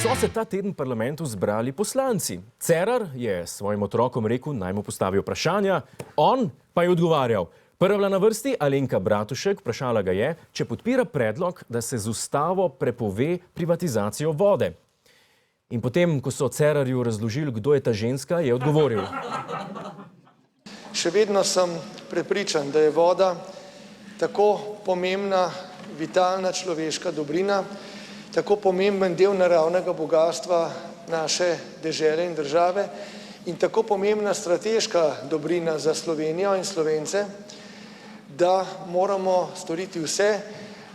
So se ta teden v parlamentu zbrali poslanci. Cerar je svojim otrokom rekel, naj mu postavi vprašanja, on pa je odgovarjal. Prva bila na vrsti Alenka Bratušek, vprašala ga je, če podpira predlog, da se z ustavo prepove privatizacijo vode. In potem, ko so Cerarju razložili, kdo je ta ženska, je odgovoril. Še vedno sem prepričan, da je voda tako pomembna, vitalna človeška dobrina, tako pomemben del naravnega bogatstva naše dežele in države in tako pomembna strateška dobrina za Slovenijo in Slovence, da moramo storiti vse,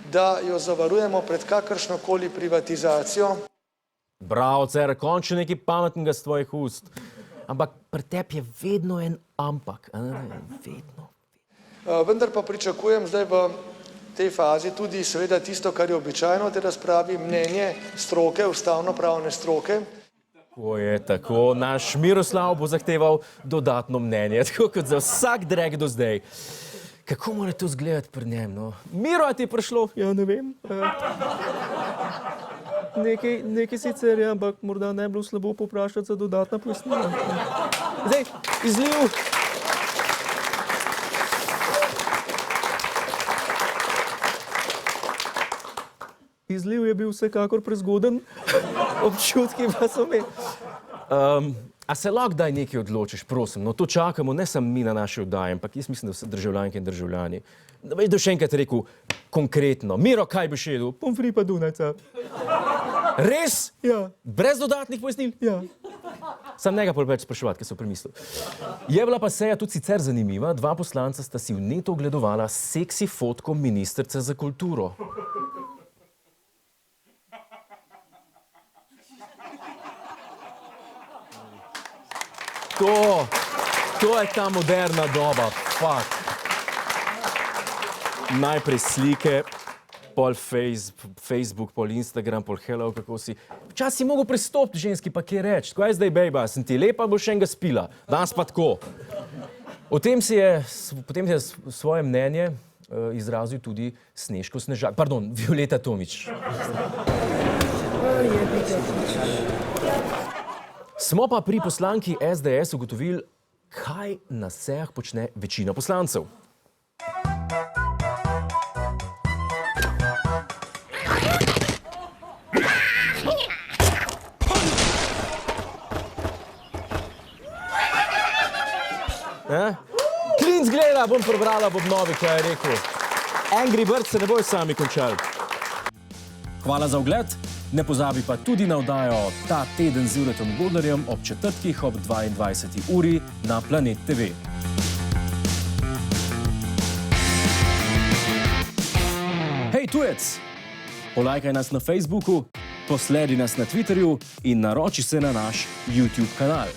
da jo zavarujemo pred kakršnokoli privatizacijo. Bravo, Cerar, končno nekaj pametnega z tvojih ust. Ampak pri tebi je vedno en ampak. Vedno. Vendar pa pričakujem zdaj v tej fazi tudi seveda tisto, kar je običajno v tej razpravi, mnenje stroke, ustavnopravne stroke. Tako je, tako. Naš Miroslav bo zahteval dodatno mnenje, tako kot za vsak drek do zdaj. Kako mora to izgledati pri njem, no? Miro, a ti je prišlo? Ja, ne vem. Nekaj sicer je, ampak morda ne bi bilo slabo poprašati za dodatna pojasnila. Zdaj, izliv. Izliv je bil vsekakor prezgoden. Občutki pa so imeli. A se lahko daj nekaj odločiš, prosim? No, to čakamo, ne samo mi na naši oddaji, ampak jaz mislim, da vse državljanke in državljani. Da bi še enkrat rekel konkretno. Miro, kaj boš jedel? Pomfri pa Dunajca. Res? Ja. Brez dodatnih pojasnil? Ja. Sam ne ga pol več spraševati, kaj so premislil. Je bila pa seja tudi sicer zanimiva. Dva poslanca sta si v netu ogledovala seksi fotko ministrice za kulturo. To je ta moderna doba. Fuck. Najprej slike, pol Facebook, pol Instagram, pol hello, kako si. Včasih si mogel pristopiti ženski, pa kaj reči. Kaj je zdaj, bejba, sem ti lepa, boš enega spila. Danes pa tako. Potem je svoje mnenje izrazil tudi Snežko Snežak. Pardon, Violeta Tomić. Smo pa pri poslanki SDS ugotovili, kaj na sejah počne večina poslancev. Klinc gleda, bom prebrala Bobnovi, kaj je rekel. Angry Birds se ne bojo sami končali. Hvala za ogled. Ne pozabi pa tudi na oddajo Ta teden z Juretom Godlerjem ob četrtkih ob 22. uri na Planet TV. Hej, tujec! Polajkaj nas na Facebooku, posledi nas na Twitterju in naroči se na naš YouTube kanal.